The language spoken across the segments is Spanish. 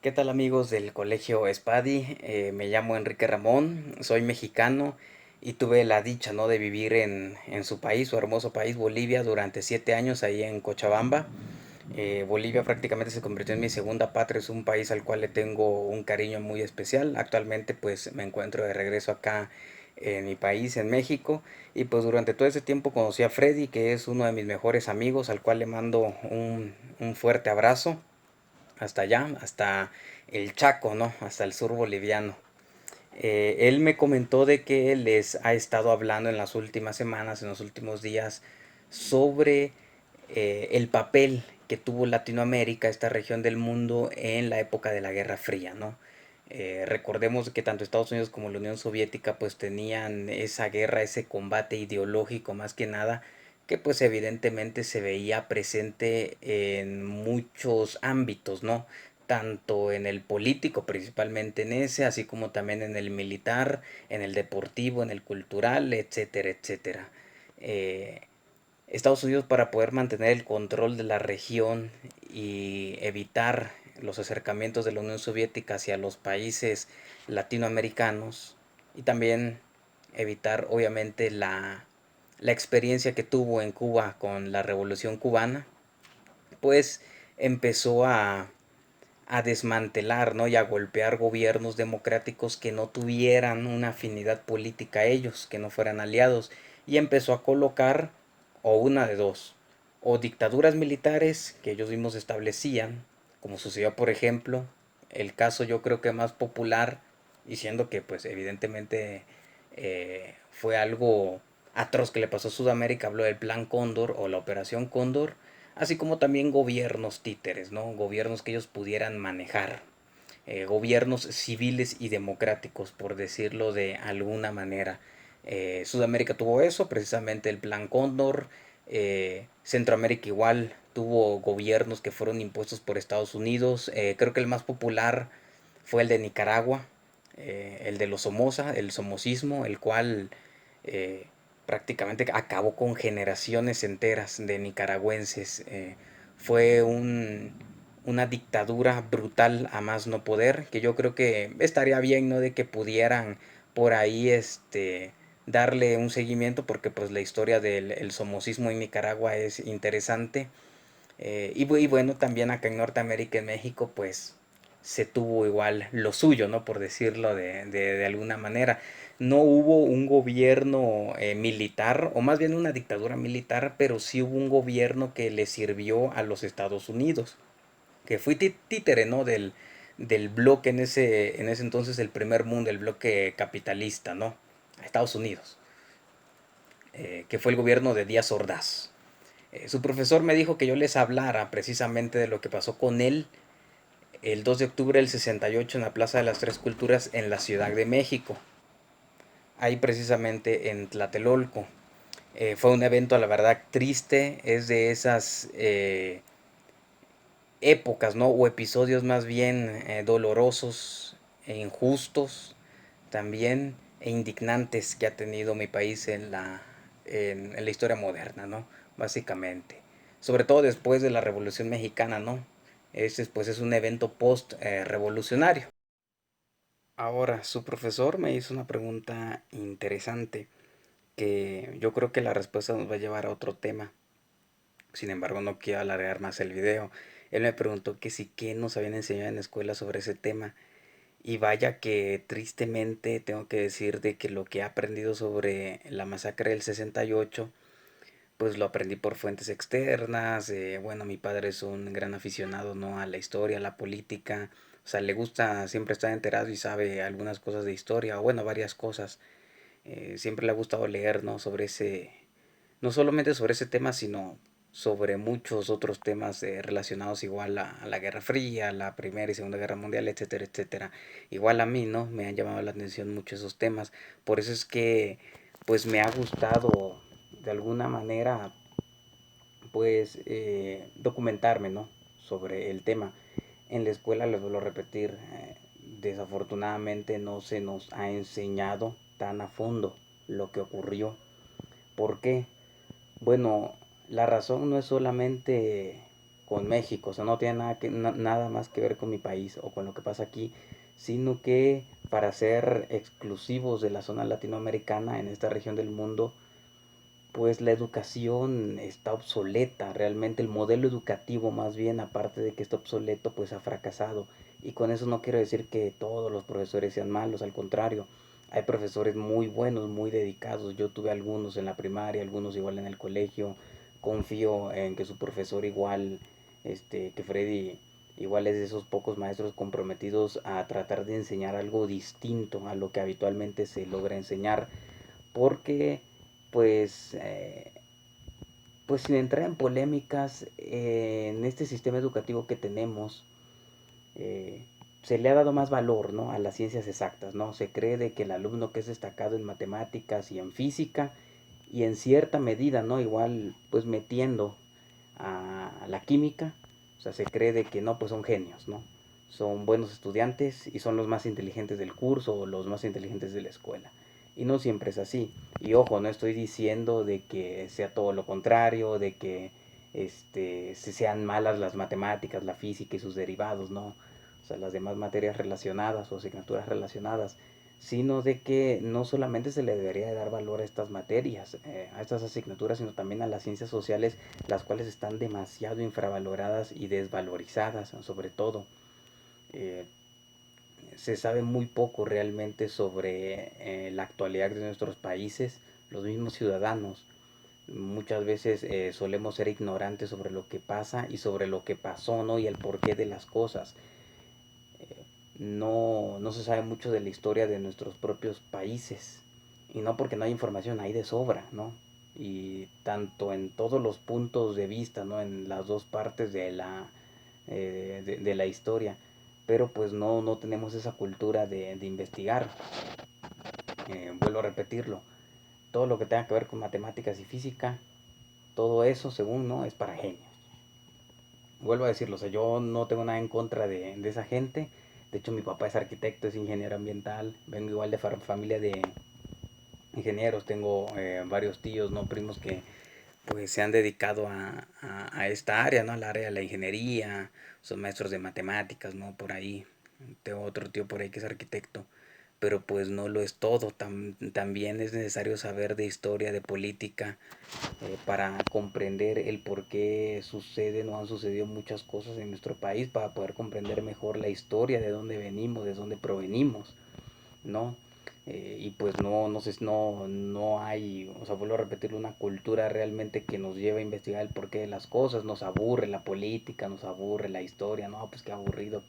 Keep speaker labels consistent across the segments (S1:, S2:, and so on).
S1: ¿Qué tal amigos del Colegio Espadi? Me llamo Enrique Ramón, soy mexicano y tuve la dicha, ¿no?, de vivir en su país, su hermoso país, Bolivia, durante 7 años ahí en Cochabamba. Bolivia prácticamente se convirtió en mi segunda patria, es un país al cual le tengo un cariño muy especial. Actualmente pues me encuentro de regreso acá en mi país, en México, y pues durante todo ese tiempo conocí a Freddy, que es uno de mis mejores amigos, al cual le mando un fuerte abrazo hasta allá, hasta el Chaco, ¿no? Hasta el sur boliviano. Él me comentó de que les ha estado hablando en las últimas semanas, en los últimos días, sobre el papel que tuvo Latinoamérica, esta región del mundo, en la época de la Guerra Fría, ¿no? Recordemos que tanto Estados Unidos como la Unión Soviética pues tenían esa guerra, ese combate ideológico más que nada, que pues evidentemente se veía presente en muchos ámbitos, ¿no? Tanto en el político, principalmente en ese, así como también en el militar, en el deportivo, en el cultural, etcétera, etcétera. Eh, Estados Unidos, para poder mantener el control de la región y evitar los acercamientos de la Unión Soviética hacia los países latinoamericanos, y también evitar obviamente la experiencia que tuvo en Cuba con la Revolución Cubana, pues empezó a desmantelar, ¿no?, y a golpear gobiernos democráticos que no tuvieran una afinidad política a ellos, que no fueran aliados, y empezó a colocar o una de dos, o dictaduras militares que ellos mismos establecían, como sucedió por ejemplo el caso yo creo que más popular, y siendo que pues evidentemente fue algo atroz que le pasó a Sudamérica, habló del Plan Cóndor o la Operación Cóndor, así como también gobiernos títeres, ¿no? Gobiernos que ellos pudieran manejar, gobiernos civiles y democráticos, por decirlo de alguna manera. Sudamérica tuvo eso, precisamente el Plan Cóndor. Centroamérica igual tuvo gobiernos que fueron impuestos por Estados Unidos. Creo que el más popular fue el de Nicaragua, el de los Somoza, el somocismo, el cual eh, prácticamente acabó con generaciones enteras de nicaragüenses. Fue una dictadura brutal a más no poder, que yo creo que estaría bien, ¿no?, de que pudieran por ahí darle un seguimiento, porque pues la historia del el somocismo en Nicaragua es interesante. Y bueno, también acá en Norteamérica, en México, pues se tuvo igual lo suyo, ¿no? Por decirlo de alguna manera. No hubo un gobierno militar, o más bien una dictadura militar, pero sí hubo un gobierno que le sirvió a los Estados Unidos, que fue títere, ¿no?, del bloque en ese entonces, el primer mundo, el bloque capitalista, ¿no? A Estados Unidos, que fue el gobierno de Díaz Ordaz. Su profesor me dijo que yo les hablara precisamente de lo que pasó con él el 2 de octubre del 68 en la Plaza de las Tres Culturas en la Ciudad de México, ahí precisamente en Tlatelolco. Fue un evento, a la verdad, triste, es de esas épocas, ¿no?, o episodios más bien dolorosos e injustos también, e indignantes, que ha tenido mi país en la historia moderna, ¿no? Básicamente. Sobre todo después de la Revolución Mexicana, ¿no? Pues es un evento post-revolucionario. Ahora, su profesor me hizo una pregunta interesante, que yo creo que la respuesta nos va a llevar a otro tema. Sin embargo, no quiero alargar más el video. Él me preguntó que si qué nos habían enseñado en la escuela sobre ese tema. Y vaya que tristemente tengo que decir de que lo que he aprendido sobre la masacre del 68, pues lo aprendí por fuentes externas. Bueno, mi padre es un gran aficionado, ¿no?, a la historia, a la política. O sea, le gusta siempre estar enterado y sabe algunas cosas de historia, o bueno, varias cosas. Siempre le ha gustado leer, ¿no?, sobre no solamente sobre ese tema, sino sobre muchos otros temas relacionados igual a la Guerra Fría, la Primera y Segunda Guerra Mundial, etcétera, etcétera. Igual a mí, ¿no? Me han llamado la atención mucho esos temas. Por eso es que, pues, me ha gustado de alguna manera, pues, documentarme, ¿no?, sobre el tema. En la escuela, les vuelvo a repetir, desafortunadamente no se nos ha enseñado tan a fondo lo que ocurrió. ¿Por qué? Bueno, la razón no es solamente con México, o sea, no tiene nada más que ver con mi país o con lo que pasa aquí, sino que para ser exclusivos de la zona latinoamericana en esta región del mundo, pues la educación está obsoleta, realmente el modelo educativo más bien, aparte de que está obsoleto, pues ha fracasado. Y con eso no quiero decir que todos los profesores sean malos, al contrario, hay profesores muy buenos, muy dedicados. Yo tuve algunos en la primaria, algunos igual en el colegio. Confío en que su profesor igual, que Freddy, igual es de esos pocos maestros comprometidos a tratar de enseñar algo distinto a lo que habitualmente se logra enseñar, porque pues pues sin entrar en polémicas, en este sistema educativo que tenemos, eh, se le ha dado más valor, ¿no?, a las ciencias exactas, ¿no? Se cree de que el alumno que es destacado en matemáticas y en física, y en cierta medida, ¿no?, igual pues metiendo a la química, o sea, se cree de que no, pues son genios, ¿no? Son buenos estudiantes y son los más inteligentes del curso o los más inteligentes de la escuela. Y no siempre es así. Y ojo, no estoy diciendo de que sea todo lo contrario, de que se sean malas las matemáticas, la física y sus derivados, no. O sea, las demás materias relacionadas o asignaturas relacionadas, sino de que no solamente se le debería de dar valor a estas materias, a estas asignaturas, sino también a las ciencias sociales, las cuales están demasiado infravaloradas y desvalorizadas, sobre todo. Eh, Se sabe muy poco realmente sobre la actualidad de nuestros países, los mismos ciudadanos. Muchas veces solemos ser ignorantes sobre lo que pasa y sobre lo que pasó, ¿no?, y el porqué de las cosas. No se sabe mucho de la historia de nuestros propios países. Y no porque no hay información, hay de sobra, ¿no? Y tanto en todos los puntos de vista, ¿no?, en las dos partes de la historia. Pero pues no tenemos esa cultura de investigar. Vuelvo a repetirlo. Todo lo que tenga que ver con matemáticas y física, todo eso, según, ¿no?, es para genios. Vuelvo a decirlo, o sea, yo no tengo nada en contra de esa gente. De hecho, mi papá es arquitecto, es ingeniero ambiental. Vengo igual de familia de ingenieros. Tengo varios tíos, no primos, que pues se han dedicado a esta área, ¿no? Al área de la ingeniería. Son maestros de matemáticas, ¿no? Por ahí. Tengo otro tío por ahí que es arquitecto. Pero pues no lo es todo. También es necesario saber de historia, de política, para comprender el por qué suceden o han sucedido muchas cosas en nuestro país, para poder comprender mejor la historia, de dónde venimos, de dónde provenimos, ¿no? Y pues no hay, o sea, vuelvo a repetirlo, una cultura realmente que nos lleve a investigar el porqué de las cosas. Nos aburre la política, nos aburre la historia, no, pues qué aburrido.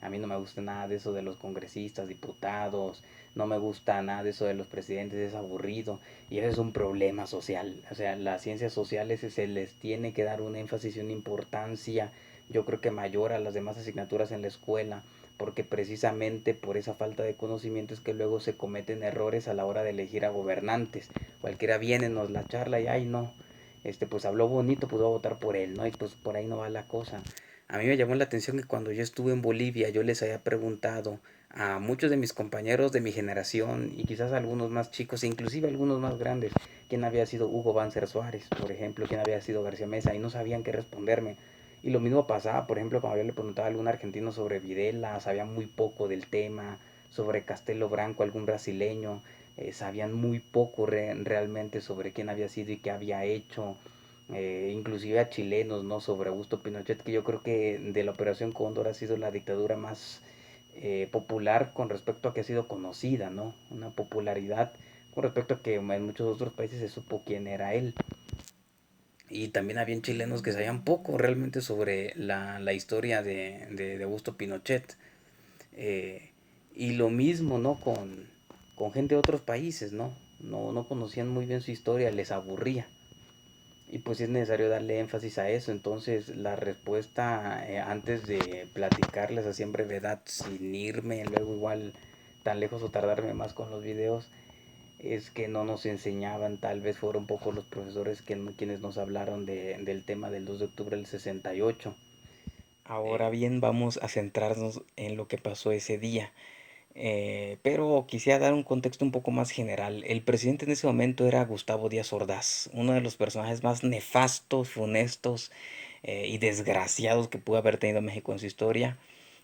S1: A mí no me gusta nada de eso de los congresistas, diputados, no me gusta nada de eso de los presidentes, es aburrido. Y ese es un problema social. O sea, las ciencias sociales se les tiene que dar un énfasis y una importancia, yo creo que mayor a las demás asignaturas en la escuela, porque precisamente por esa falta de conocimiento es que luego se cometen errores a la hora de elegir a gobernantes. Cualquiera viene, nos la charla y ay no, pues habló bonito, pues voy a votar por él, ¿no? Y pues por ahí no va la cosa. A mí me llamó la atención que cuando yo estuve en Bolivia yo les había preguntado a muchos de mis compañeros de mi generación y quizás algunos más chicos, e inclusive algunos más grandes, quién había sido Hugo Banzer Suárez, por ejemplo, quién había sido García Mesa, y no sabían qué responderme. Y lo mismo pasaba, por ejemplo, cuando yo le preguntaba a algún argentino sobre Videla, sabía muy poco del tema, sobre Castelo Branco, algún brasileño, sabían muy poco realmente sobre quién había sido y qué había hecho. Inclusive a chilenos, ¿no?, sobre Augusto Pinochet, que yo creo que de la Operación Cóndor ha sido la dictadura más popular con respecto a que ha sido conocida, ¿no? Una popularidad con respecto a que en muchos otros países se supo quién era él. Y también habían chilenos que sabían poco realmente sobre la historia de Augusto Pinochet. Eh, y lo mismo, ¿no?, con gente de otros países, ¿no? No conocían muy bien su historia, les aburría. Y pues sí es necesario darle énfasis a eso. Entonces la respuesta, antes de platicarles así en brevedad, sin irme luego igual tan lejos o tardarme más con los videos, es que no nos enseñaban. Tal vez fueron pocos los profesores quienes nos hablaron del tema del 2 de octubre del 68. Ahora bien, vamos a centrarnos en lo que pasó ese día. Pero quisiera dar un contexto un poco más general. El presidente en ese momento era Gustavo Díaz Ordaz, uno de los personajes más nefastos, funestos, y desgraciados que pudo haber tenido México en su historia.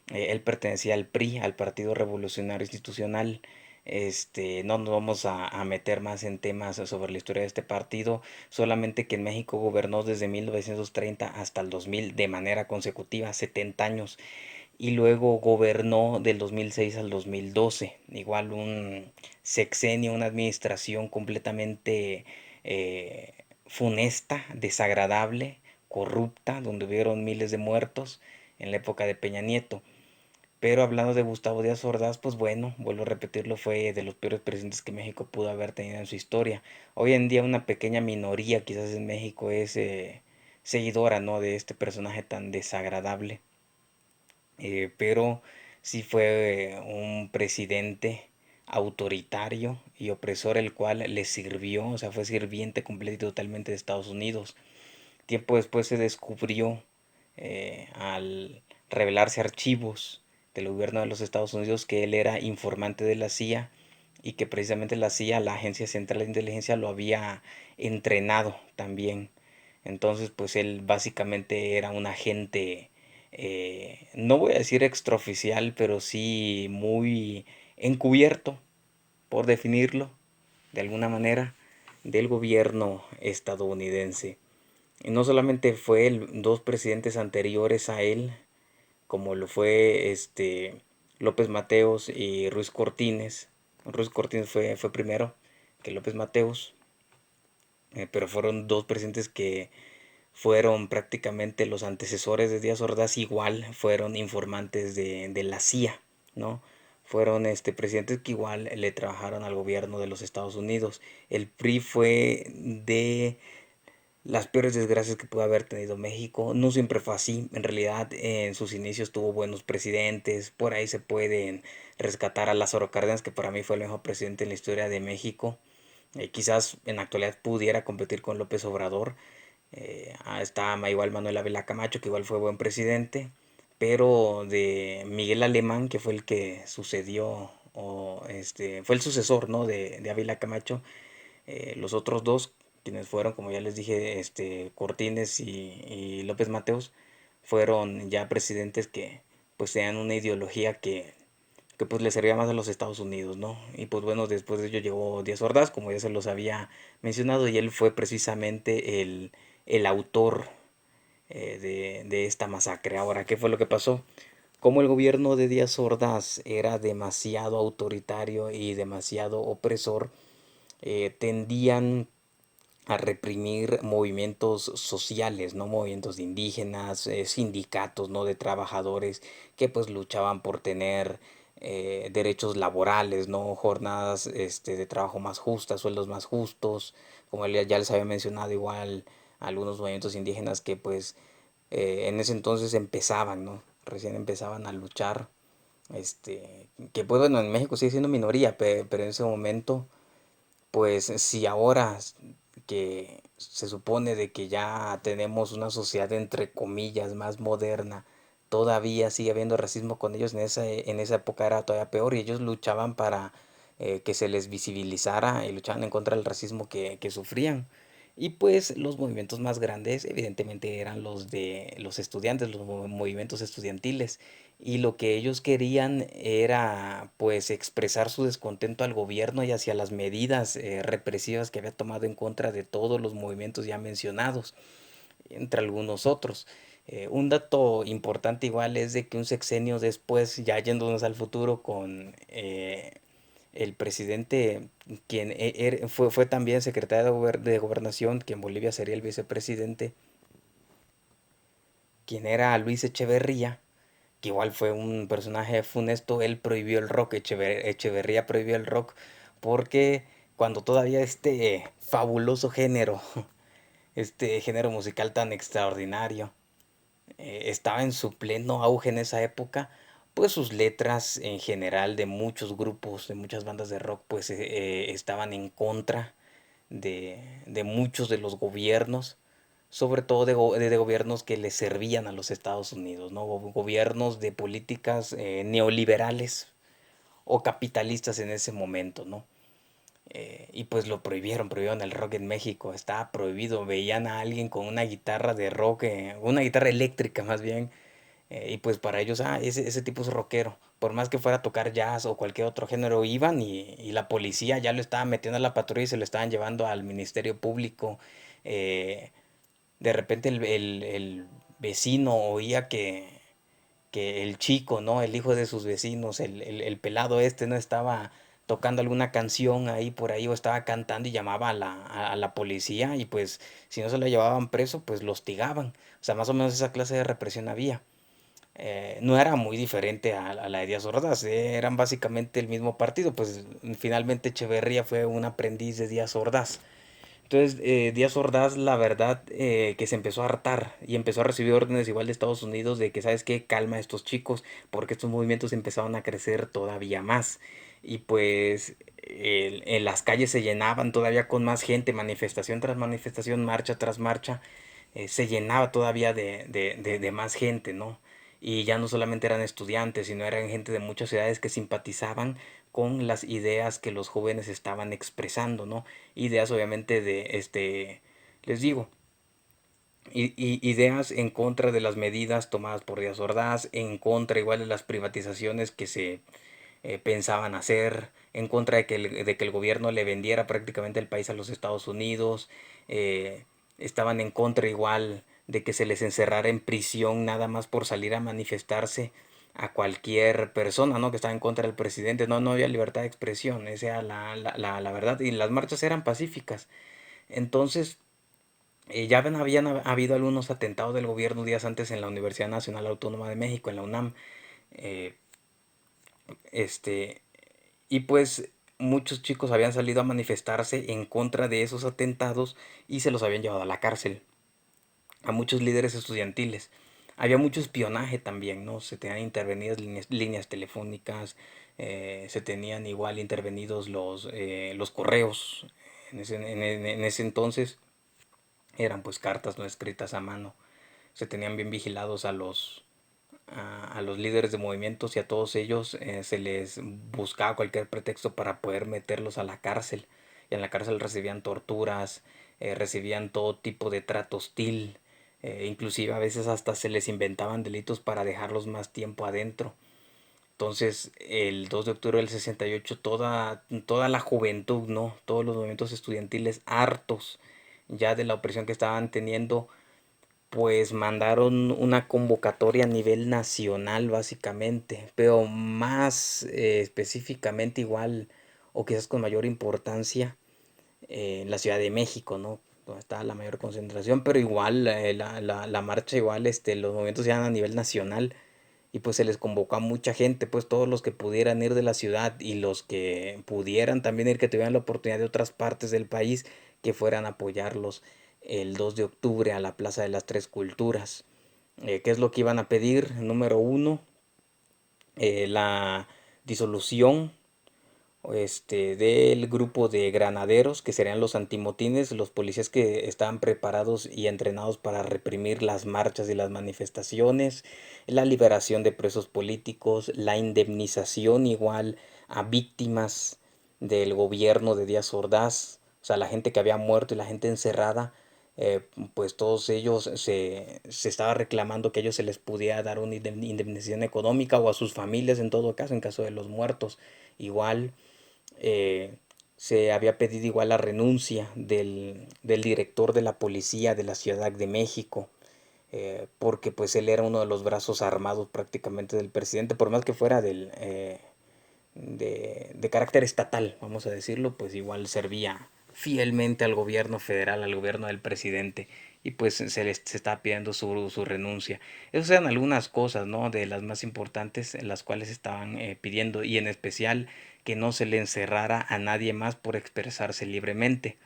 S1: Él pertenecía al PRI, al Partido Revolucionario Institucional. No nos vamos a meter más en temas sobre la historia de este partido, solamente que en México gobernó desde 1930 hasta el 2000 de manera consecutiva, 70 años, y luego gobernó del 2006 al 2012, igual un sexenio, una administración completamente funesta, desagradable, corrupta, donde hubieron miles de muertos en la época de Peña Nieto. Pero hablando de Gustavo Díaz Ordaz, pues bueno, vuelvo a repetirlo, fue de los peores presidentes que México pudo haber tenido en su historia. Hoy en día una pequeña minoría quizás en México es seguidora, ¿no?, de este personaje tan desagradable. Pero sí fue un presidente autoritario y opresor, el cual le sirvió, o sea, fue sirviente completo y totalmente de Estados Unidos. Tiempo después se descubrió, al revelarse archivos del gobierno de los Estados Unidos, que él era informante de la CIA y que precisamente la CIA, la Agencia Central de Inteligencia, lo había entrenado también. Entonces, pues él básicamente era un agente, no voy a decir extraoficial, pero sí muy encubierto, por definirlo de alguna manera, del gobierno estadounidense. Y no solamente fue él, dos presidentes anteriores a él, como lo fue López Mateos y Ruiz Cortines. Ruiz Cortines fue primero que López Mateos, pero fueron dos presidentes que fueron prácticamente los antecesores de Díaz Ordaz, igual fueron informantes de la CIA, ¿no? Fueron presidentes que igual le trabajaron al gobierno de los Estados Unidos. El PRI fue de las peores desgracias que pudo haber tenido México. No siempre fue así. En realidad, en sus inicios tuvo buenos presidentes. Por ahí se pueden rescatar a Lázaro Cárdenas, que para mí fue el mejor presidente en la historia de México. Quizás en la actualidad pudiera competir con López Obrador. Está igual Manuel Ávila Camacho, que igual fue buen presidente. Pero de Miguel Alemán, que fue el que sucedió, o fue el sucesor, ¿no?, de Ávila Camacho. Los otros dos, quienes fueron, como ya les dije, Cortines y López Mateos, fueron ya presidentes que pues tenían una ideología que pues le servía más a los Estados Unidos, ¿no? Y pues bueno, después de ello llegó Díaz Ordaz, como ya se los había mencionado, y él fue precisamente el autor de esta masacre. Ahora, ¿qué fue lo que pasó? Como el gobierno de Díaz Ordaz era demasiado autoritario y demasiado opresor, tendían a reprimir movimientos sociales, ¿no? Movimientos de indígenas, sindicatos, ¿no?, de trabajadores que pues luchaban por tener derechos laborales, ¿no? Jornadas de trabajo más justas, sueldos más justos, como ya les había mencionado, igual algunos movimientos indígenas que pues en ese entonces empezaban, ¿no? Recién empezaban a luchar, que pues bueno, en México sigue siendo minoría, pero en ese momento, pues si ahora que se supone de que ya tenemos una sociedad entre comillas más moderna, todavía sigue habiendo racismo con ellos, en esa época era todavía peor, y ellos luchaban para que se les visibilizara y luchaban en contra del racismo que sufrían. Y pues los movimientos más grandes evidentemente eran los de los estudiantes, los movimientos estudiantiles. Y lo que ellos querían era pues expresar su descontento al gobierno y hacia las medidas represivas que había tomado en contra de todos los movimientos ya mencionados, entre algunos otros. Un dato importante igual es de que un sexenio después, ya yéndonos al futuro con el presidente, quien fue también secretario de Gobernación, que en Bolivia sería el vicepresidente, quien era Luis Echeverría, que igual fue un personaje funesto. Él prohibió el rock, Echeverría prohibió el rock, porque cuando todavía este fabuloso género, este género musical tan extraordinario, estaba en su pleno auge en esa época, pues sus letras en general de muchos grupos, de muchas bandas de rock, pues estaban en contra de muchos de los gobiernos, sobre todo de gobiernos que le servían a los Estados Unidos, ¿no? Gobiernos de políticas neoliberales o capitalistas en ese momento, ¿no? Y pues lo prohibieron el rock en México, estaba prohibido, veían a alguien con una guitarra de rock, una guitarra eléctrica más bien, y pues para ellos, ese tipo es rockero. Por más que fuera a tocar jazz o cualquier otro género, iban y la policía ya lo estaba metiendo a la patrulla y se lo estaban llevando al Ministerio Público. Eh, de repente el vecino oía que el chico, ¿no? El hijo de sus vecinos, el pelado este, ¿no? Estaba tocando alguna canción ahí por ahí o estaba cantando y llamaba a la policía y pues si no se lo llevaban preso, pues lo hostigaban. O sea, más o menos esa clase de represión había. No era muy diferente a la de Díaz Ordaz, eran básicamente el mismo partido, pues finalmente Echeverría fue un aprendiz de Díaz Ordaz. Entonces, Díaz Ordaz, la verdad, que se empezó a hartar y empezó a recibir órdenes igual de Estados Unidos de que, ¿sabes qué? Calma a estos chicos, porque estos movimientos empezaban a crecer todavía más. Y pues en las calles se llenaban todavía con más gente, manifestación tras manifestación, marcha tras marcha, se llenaba todavía de más gente, ¿no? Y ya no solamente eran estudiantes, sino eran gente de muchas ciudades que simpatizaban con las ideas que los jóvenes estaban expresando, ¿no? Ideas obviamente les digo, ideas en contra de las medidas tomadas por Díaz Ordaz, en contra igual de las privatizaciones que se pensaban hacer, en contra de que el gobierno le vendiera prácticamente el país a los Estados Unidos, eh, estaban en contra igual de que se les encerrara en prisión nada más por salir a manifestarse a cualquier persona, ¿no? Que estaba en contra del presidente. No, no había libertad de expresión, esa era la verdad. Y las marchas eran pacíficas. Entonces, ya habían habido algunos atentados del gobierno días antes en la Universidad Nacional Autónoma de México, en la UNAM. eh, este, y pues muchos chicos habían salido a manifestarse en contra de esos atentados y se los habían llevado a la cárcel, a muchos líderes estudiantiles. Había mucho espionaje también, ¿no? Se tenían intervenidas líneas telefónicas, se tenían igual intervenidos los correos. En ese entonces eran pues cartas no escritas a mano. Se tenían bien vigilados a los líderes de movimientos y a todos ellos se les buscaba cualquier pretexto para poder meterlos a la cárcel. Y en la cárcel recibían torturas, recibían todo tipo de trato hostil, inclusive a veces hasta se les inventaban delitos para dejarlos más tiempo adentro. Entonces, el 2 de octubre del 68, toda la juventud, ¿no? Todos los movimientos estudiantiles hartos ya de la opresión que estaban teniendo, pues mandaron una convocatoria a nivel nacional básicamente, pero más específicamente igual o quizás con mayor importancia en la Ciudad de México, ¿no? Donde está la mayor concentración, pero igual la marcha igual, los movimientos ya a nivel nacional y pues se les convocó a mucha gente, pues todos los que pudieran ir de la ciudad y los que pudieran también ir, que tuvieran la oportunidad de otras partes del país, que fueran a apoyarlos el 2 de octubre a la Plaza de las Tres Culturas. ¿Qué es lo que iban a pedir? Número uno, la disolución del grupo de granaderos, que serían los antimotines, los policías que estaban preparados y entrenados para reprimir las marchas y las manifestaciones, la liberación de presos políticos, la indemnización igual a víctimas del gobierno de Díaz Ordaz, o sea, la gente que había muerto y la gente encerrada, pues todos ellos se estaba reclamando que a ellos se les pudiera dar una indemnización económica o a sus familias en todo caso, en caso de los muertos. Igual eh, se había pedido igual la renuncia del director de la policía de la Ciudad de México, porque pues él era uno de los brazos armados prácticamente del presidente, por más que fuera de carácter estatal, vamos a decirlo, pues igual servía fielmente al gobierno federal, al gobierno del presidente, y pues se está pidiendo su renuncia. Esas eran algunas cosas, ¿no? De las más importantes en las cuales estaban pidiendo, y en especial que no se le encerrara a nadie más por expresarse libremente.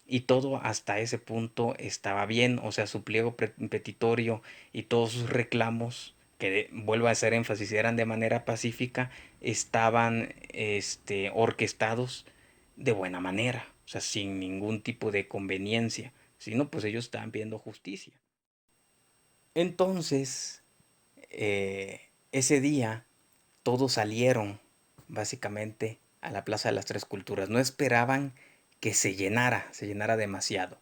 S1: Y todo hasta ese punto estaba bien, o sea, su pliego petitorio y todos sus reclamos, que vuelvo a hacer énfasis, eran de manera pacífica, estaban orquestados de buena manera, o sea, sin ningún tipo de conveniencia, sino pues ellos estaban pidiendo justicia. Entonces, ese día todos salieron, básicamente, a la Plaza de las Tres Culturas. No esperaban que se llenara demasiado.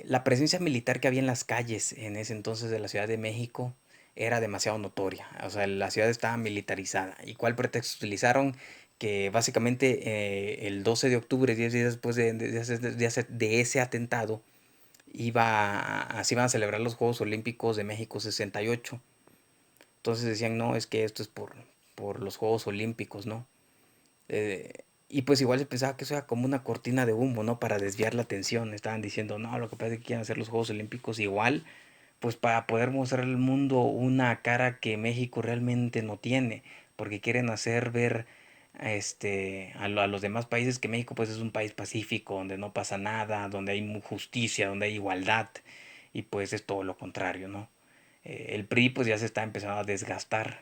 S1: La presencia militar que había en las calles en ese entonces de la Ciudad de México era demasiado notoria. O sea, la ciudad estaba militarizada. ¿Y cuál pretexto utilizaron? Que básicamente el 12 de octubre, 10 días después de ese atentado, se iban a celebrar los Juegos Olímpicos de México 68. Entonces decían, no, es que esto es por los Juegos Olímpicos, ¿no? Y pues igual se pensaba que eso era como una cortina de humo, ¿no? Para desviar la atención. Estaban diciendo, no, lo que pasa es que quieren hacer los Juegos Olímpicos igual, pues para poder mostrar al mundo una cara que México realmente no tiene, porque quieren hacer ver a los demás países que México pues es un país pacífico, donde no pasa nada, donde hay justicia, donde hay igualdad, y pues es todo lo contrario, ¿no? El PRI pues ya se está empezando a desgastar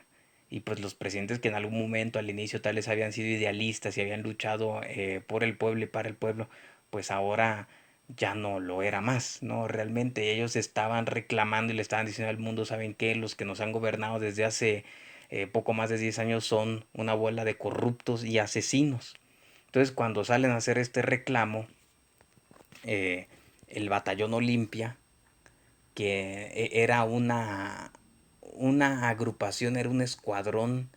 S1: y pues los presidentes que en algún momento al inicio tal vez habían sido idealistas y habían luchado por el pueblo y para el pueblo, pues ahora ya no lo era más, ¿no? Realmente ellos estaban reclamando y le estaban diciendo al mundo, ¿saben qué? Los que nos han gobernado desde hace poco más de 10 años son una bola de corruptos y asesinos. Entonces cuando salen a hacer este reclamo, eh, el batallón Olimpia, que era una agrupación, era un escuadrón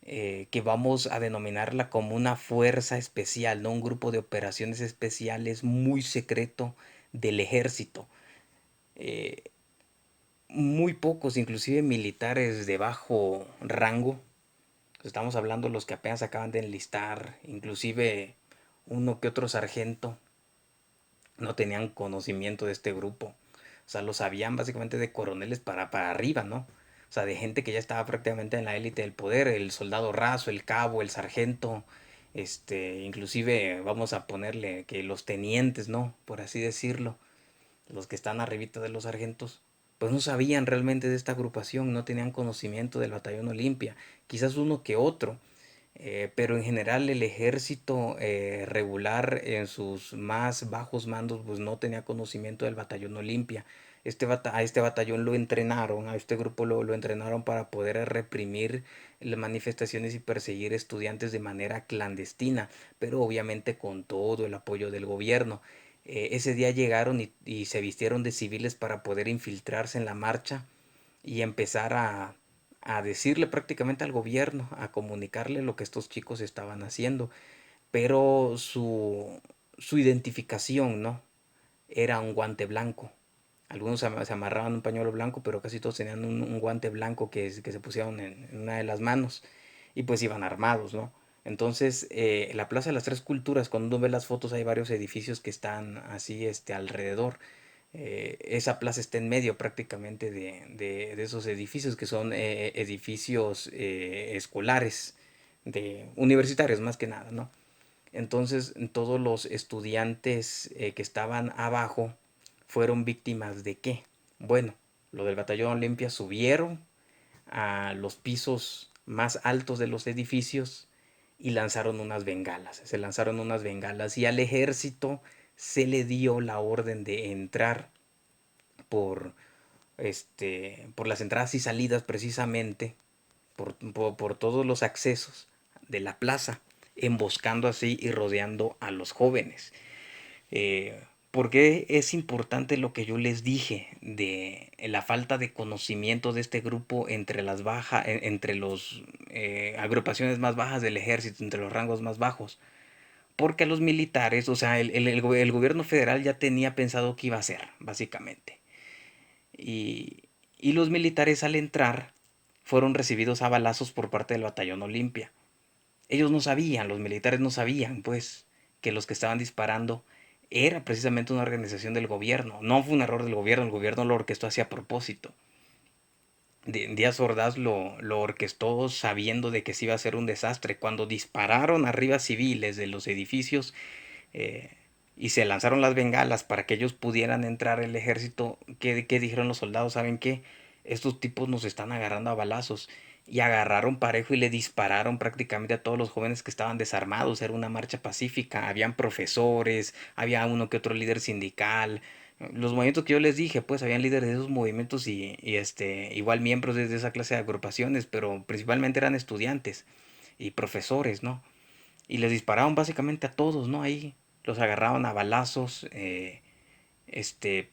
S1: que vamos a denominarla como una fuerza especial, ¿no? Un grupo de operaciones especiales muy secreto del ejército. Eh, Muy pocos, inclusive militares de bajo rango. Estamos hablando de los que apenas acaban de enlistar, inclusive uno que otro sargento, no tenían conocimiento de este grupo. O sea, lo sabían básicamente de coroneles para arriba, ¿no? O sea, de gente que ya estaba prácticamente en la élite del poder, el soldado raso, el cabo, el sargento, inclusive vamos a ponerle que los tenientes, ¿no? Por así decirlo, los que están arribita de los sargentos, pues no sabían realmente de esta agrupación, no tenían conocimiento del batallón Olimpia, quizás uno que otro, pero en general el ejército regular en sus más bajos mandos pues no tenía conocimiento del batallón Olimpia. A este batallón lo entrenaron, a este grupo lo entrenaron para poder reprimir las manifestaciones y perseguir estudiantes de manera clandestina, pero obviamente con todo el apoyo del gobierno. Ese día llegaron y se vistieron de civiles para poder infiltrarse en la marcha y empezar a decirle prácticamente al gobierno, a comunicarle lo que estos chicos estaban haciendo. Pero su identificación, ¿no? Era un guante blanco. Algunos se amarraban un pañuelo blanco, pero casi todos tenían un guante blanco que se pusieron en una de las manos y pues iban armados, ¿no? Entonces, la Plaza de las Tres Culturas, cuando uno ve las fotos, hay varios edificios que están así alrededor. Esa plaza está en medio prácticamente de esos edificios que son edificios escolares, universitarios más que nada, ¿no? Entonces todos los estudiantes que estaban abajo fueron víctimas de qué. Bueno, lo del batallón Olimpia subieron a los pisos más altos de los edificios y lanzaron unas bengalas. Se lanzaron unas bengalas y al ejército se le dio la orden de entrar por, por las entradas y salidas precisamente, por todos los accesos de la plaza, emboscando así y rodeando a los jóvenes. ¿Por qué es importante lo que yo les dije de la falta de conocimiento de este grupo entre las bajas, entre los agrupaciones más bajas del ejército, entre los rangos más bajos? Porque a los militares, o sea, el gobierno federal ya tenía pensado qué iba a hacer, básicamente. Y, y los militares al entrar fueron recibidos a balazos por parte del batallón Olimpia. Ellos no sabían, los militares no sabían, pues, que los que estaban disparando era precisamente una organización del gobierno. No fue un error del gobierno, el gobierno lo orquestó así a propósito. Díaz Ordaz lo orquestó sabiendo de que se iba a hacer un desastre. Cuando dispararon arriba civiles de los edificios eh, y se lanzaron las bengalas para que ellos pudieran entrar el ejército, ¿qué dijeron los soldados? ¿Saben qué? Estos tipos nos están agarrando a balazos. Y agarraron parejo y le dispararon prácticamente a todos los jóvenes que estaban desarmados. Era una marcha pacífica. Habían profesores, había uno que otro líder sindical. Los movimientos que yo les dije, pues habían líderes de esos movimientos igual miembros de esa clase de agrupaciones, pero principalmente eran estudiantes y profesores, ¿no? y les disparaban básicamente a todos, ¿no? Ahí los agarraban a balazos, este,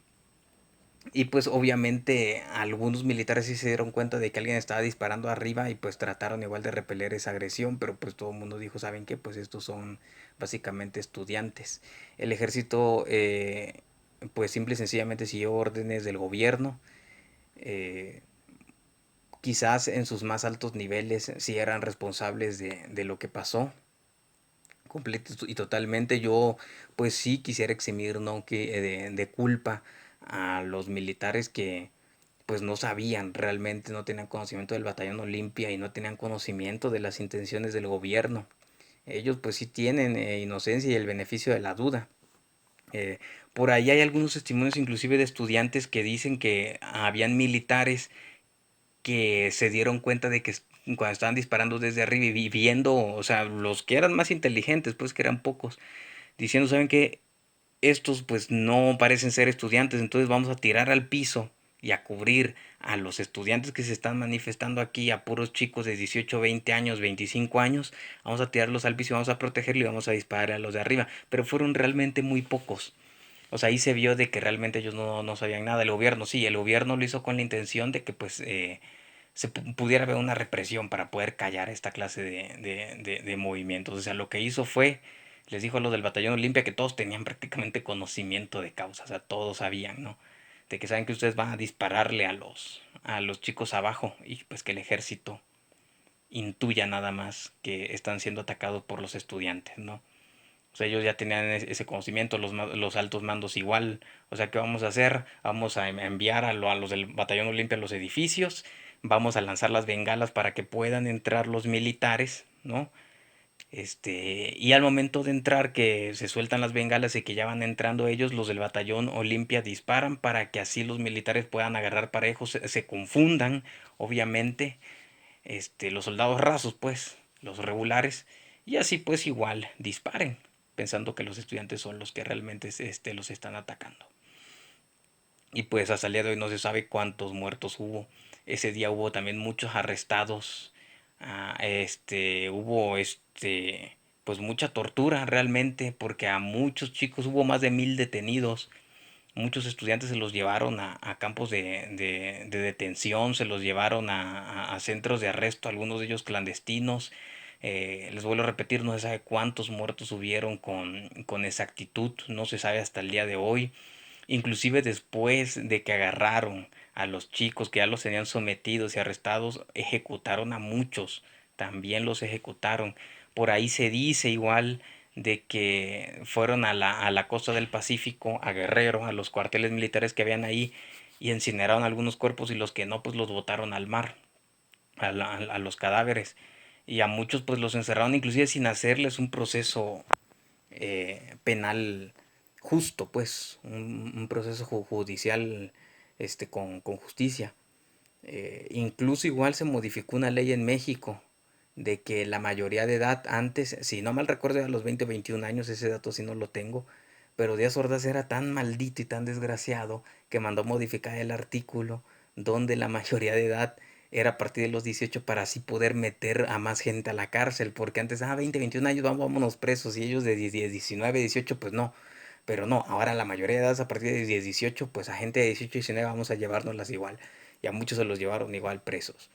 S1: y pues obviamente algunos militares sí se dieron cuenta de que alguien estaba disparando arriba y pues trataron igual de repeler esa agresión, pero pues todo el mundo dijo, ¿saben qué? Pues estos son básicamente estudiantes. El ejército pues simple y sencillamente siguió órdenes del gobierno. eh, Quizás en sus más altos niveles sí eran responsables de lo que pasó, completo y totalmente. Yo pues sí quisiera eximir, ¿no? Que de culpa a los militares que pues no sabían realmente, no tenían conocimiento del batallón Olimpia y no tenían conocimiento de las intenciones del gobierno. Ellos pues sí tienen inocencia y el beneficio de la duda. Eh, por ahí hay algunos testimonios inclusive de estudiantes que dicen que habían militares que se dieron cuenta de que cuando estaban disparando desde arriba y viendo, o sea, los que eran más inteligentes, pues que eran pocos, diciendo, ¿saben qué? Estos pues no parecen ser estudiantes, entonces vamos a tirar al piso y a cubrir a los estudiantes que se están manifestando aquí, a puros chicos de 18, 20 años, 25 años, vamos a tirarlos al piso y vamos a protegerlos y vamos a disparar a los de arriba, pero fueron realmente muy pocos. O sea, ahí se vio de que realmente ellos no sabían nada. El gobierno, sí, el gobierno lo hizo con la intención de que pues pudiera haber una represión para poder callar esta clase de movimientos. O sea, lo que hizo fue, les dijo a los del batallón Olimpia que todos tenían prácticamente conocimiento de causa, o sea, todos sabían, ¿no? De que saben que ustedes van a dispararle a los chicos abajo y pues que el ejército intuya nada más que están siendo atacados por los estudiantes, ¿no? O sea, ellos ya tenían ese conocimiento, los altos mandos igual. O sea, ¿qué vamos a hacer? Vamos a enviar a los del batallón Olimpia a los edificios, vamos a lanzar las bengalas para que puedan entrar los militares, ¿no? Y al momento de entrar, que se sueltan las bengalas y que ya van entrando ellos, los del batallón Olimpia disparan para que así los militares puedan agarrar parejos, se confundan, obviamente, los soldados rasos, pues, los regulares, y así pues igual disparen, pensando que los estudiantes son los que realmente los están atacando. Y pues hasta el día de hoy no se sabe cuántos muertos hubo. Ese día hubo también muchos arrestados. Hubo pues mucha tortura realmente, porque a muchos chicos hubo más de 1000 detenidos. Muchos estudiantes se los llevaron a campos de detención, se los llevaron a centros de arresto, algunos de ellos clandestinos. Les vuelvo a repetir, no se sabe cuántos muertos hubieron con exactitud, no se sabe hasta el día de hoy. Inclusive después de que agarraron a los chicos que ya los tenían sometidos y arrestados, ejecutaron a muchos, también los ejecutaron. Por ahí se dice igual de que fueron a la costa del Pacífico, a Guerrero, a los cuarteles militares que habían ahí y incineraron algunos cuerpos y los que no, pues los botaron al mar, a los cadáveres. Y a muchos pues los encerraron inclusive sin hacerles un proceso penal justo, pues, un proceso judicial con justicia. Incluso igual se modificó una ley en México de que la mayoría de edad antes, si no mal recuerdo, a los 20 o 21 años, ese dato sí no lo tengo, pero Díaz Ordaz era tan maldito y tan desgraciado que mandó modificar el artículo donde la mayoría de edad era a partir de los 18 para así poder meter a más gente a la cárcel, porque antes, 20, 21 años, vámonos presos, y ellos de 10, 19, 18, pues no. Pero no, ahora la mayoría de edad a partir de 10, 18, pues a gente de 18, 19 vamos a llevárnoslas igual. Y a muchos se los llevaron igual presos.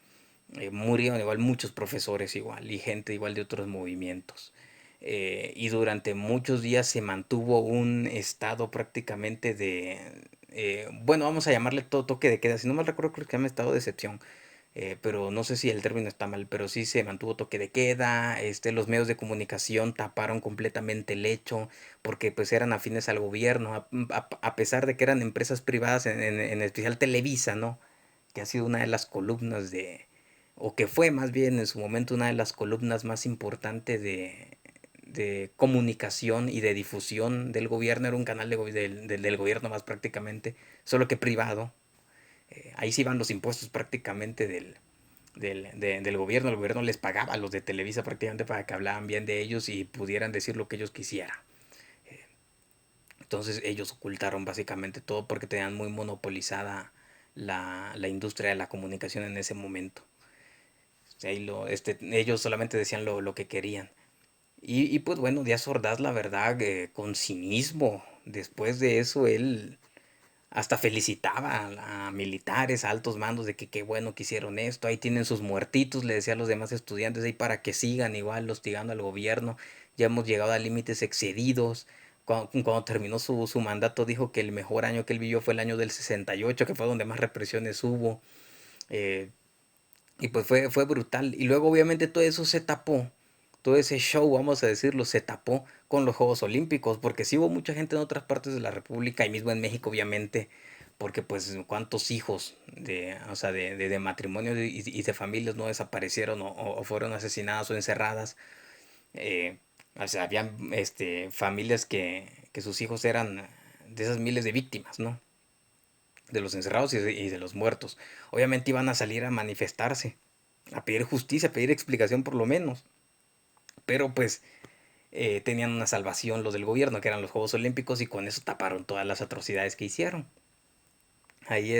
S1: Murieron igual muchos profesores igual y gente igual de otros movimientos. Y durante muchos días se mantuvo un estado prácticamente bueno, vamos a llamarle todo toque de queda, si no mal recuerdo creo que se llama estado de excepción, pero no sé si el término está mal, pero sí se mantuvo toque de queda. Los medios de comunicación taparon completamente el hecho porque pues eran afines al gobierno, a pesar de que eran empresas privadas, en especial Televisa, ¿no? Que ha sido una de las columnas o que fue más bien en su momento una de las columnas más importantes de comunicación y de difusión del gobierno. Era un canal del gobierno más prácticamente, solo que privado. Ahí sí van los impuestos prácticamente del gobierno. El gobierno les pagaba a los de Televisa prácticamente para que hablaran bien de ellos y pudieran decir lo que ellos quisieran. Entonces ellos ocultaron básicamente todo porque tenían muy monopolizada la industria de la comunicación en ese momento. O sea, ellos solamente decían lo que querían. Y pues bueno, Díaz Ordaz, la verdad, con cinismo, después de eso, él hasta felicitaba a militares, a altos mandos de que qué bueno que hicieron esto, ahí tienen sus muertitos, le decía a los demás estudiantes ahí para que sigan igual hostigando al gobierno, ya hemos llegado a límites excedidos. Cuando terminó su mandato dijo que el mejor año que él vivió fue el año del 68, que fue donde más represiones hubo. eh, y pues fue brutal. Y luego obviamente todo eso se tapó, todo ese show, vamos a decirlo, se tapó con los Juegos Olímpicos, porque sí hubo mucha gente en otras partes de la República y mismo en México, obviamente, porque pues cuántos hijos de, o sea, de matrimonios y de familias no desaparecieron o fueron asesinadas o encerradas. Eh, o sea, habían familias que sus hijos eran de esas miles de víctimas, ¿no? De los encerrados y de los muertos. Obviamente iban a salir a manifestarse, a pedir justicia, a pedir explicación por lo menos. Pero pues tenían una salvación los del gobierno, que eran los Juegos Olímpicos, y con eso taparon todas las atrocidades que hicieron. Ahí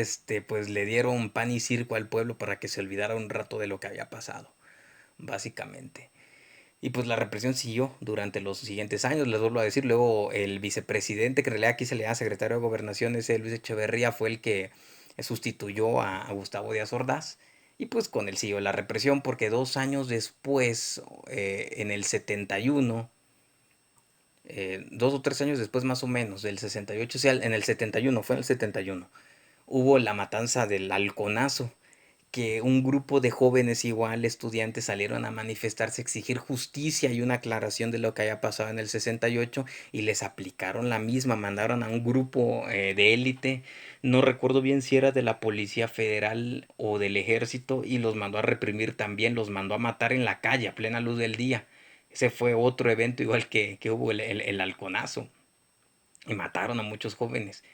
S1: pues le dieron pan y circo al pueblo para que se olvidara un rato de lo que había pasado, básicamente. Y pues la represión siguió durante los siguientes años, les vuelvo a decir. Luego el vicepresidente, que en realidad aquí se le llama secretario de Gobernación, ese Luis Echeverría, fue el que sustituyó a Gustavo Díaz Ordaz. Y pues con él siguió la represión porque 2 años después, en el 71, 2 o 3 años después más o menos, del 68, o sea, en el 71, fue en el 71, hubo la matanza del Halconazo, que un grupo de jóvenes igual, estudiantes, salieron a manifestarse, a exigir justicia y una aclaración de lo que había pasado en el 68 y les aplicaron la misma, mandaron a un grupo de élite, no recuerdo bien si era de la Policía Federal o del Ejército, y los mandó a reprimir también, los mandó a matar en la calle a plena luz del día. Ese fue otro evento igual que hubo el halconazo y mataron a muchos jóvenes.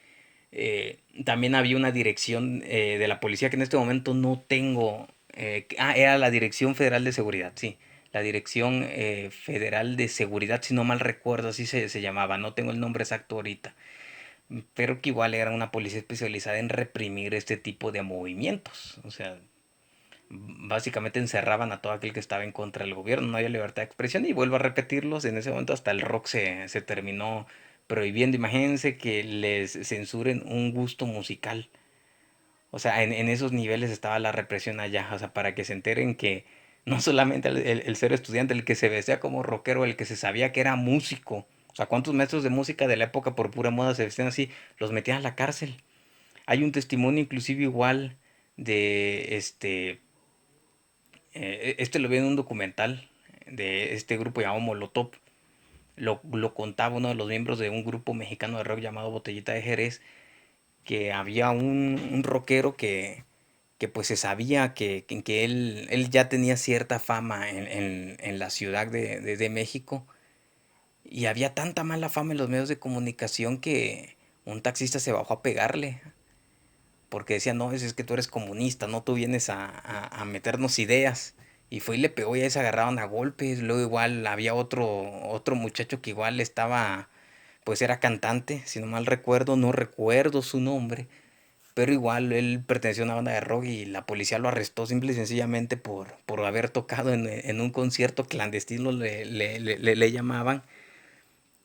S1: También había una dirección de la policía que en este momento no tengo. Era la Dirección Federal de Seguridad, sí. La Dirección Federal de Seguridad, si no mal recuerdo, así se llamaba. No tengo el nombre exacto ahorita. Pero que igual era una policía especializada en reprimir este tipo de movimientos. O sea, básicamente encerraban a todo aquel que estaba en contra del gobierno, no había libertad de expresión, y vuelvo a repetirlos, en ese momento hasta el rock se terminó prohibiendo. Imagínense que les censuren un gusto musical. O sea, en esos niveles estaba la represión allá, o sea, para que se enteren que no solamente el ser estudiante, el que se vestía como rockero, el que se sabía que era músico, o sea, cuántos maestros de música de la época por pura moda se vestían así, los metían a la cárcel. Hay un testimonio inclusive igual de lo vi en un documental de este grupo llamado Molotov. Lo contaba uno de los miembros de un grupo mexicano de rock llamado Botellita de Jerez, que había un rockero que pues se sabía que él ya tenía cierta fama en la ciudad de México, y había tanta mala fama en los medios de comunicación que un taxista se bajó a pegarle porque decía, no, es que tú eres comunista, no, tú vienes a meternos ideas. Y fue y le pegó y ahí se agarraron a golpes. Luego igual había otro muchacho que igual estaba, pues era cantante, si no mal recuerdo, no recuerdo su nombre, pero igual él perteneció a una banda de rock y la policía lo arrestó simple y sencillamente por haber tocado en un concierto clandestino, le llamaban,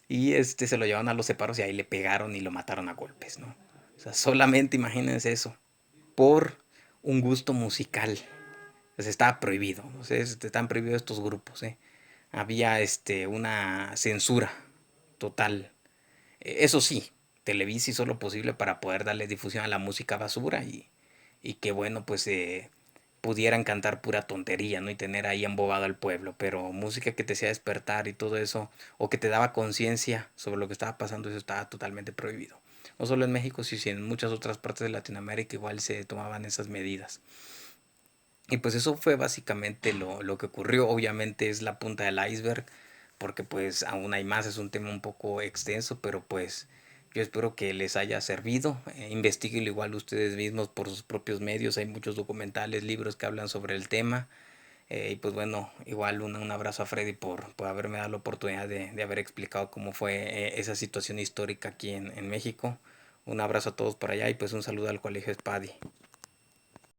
S1: y se lo llevaron a los separos y ahí le pegaron y lo mataron a golpes, ¿no? O sea, solamente imagínense eso por un gusto musical. Pues estaba prohibido, o sea, están prohibidos estos grupos, ¿eh? Había una censura total. Eso sí, Televisa hizo lo posible para poder darle difusión a la música basura y que bueno, pues pudieran cantar pura tontería, ¿no? Y tener ahí embobado al pueblo, pero música que te hacía despertar y todo eso, o que te daba conciencia sobre lo que estaba pasando, eso estaba totalmente prohibido. No solo en México, sino en muchas otras partes de Latinoamérica igual se tomaban esas medidas. Y pues eso fue básicamente lo que ocurrió. Obviamente es la punta del iceberg, porque pues aún hay más, es un tema un poco extenso, pero pues yo espero que les haya servido. Investíguenlo igual ustedes mismos por sus propios medios, hay muchos documentales, libros que hablan sobre el tema. Y pues bueno, igual un abrazo a Freddy por haberme dado la oportunidad de haber explicado cómo fue esa situación histórica aquí en México. Un abrazo a todos por allá y pues un saludo al Colegio Spadi.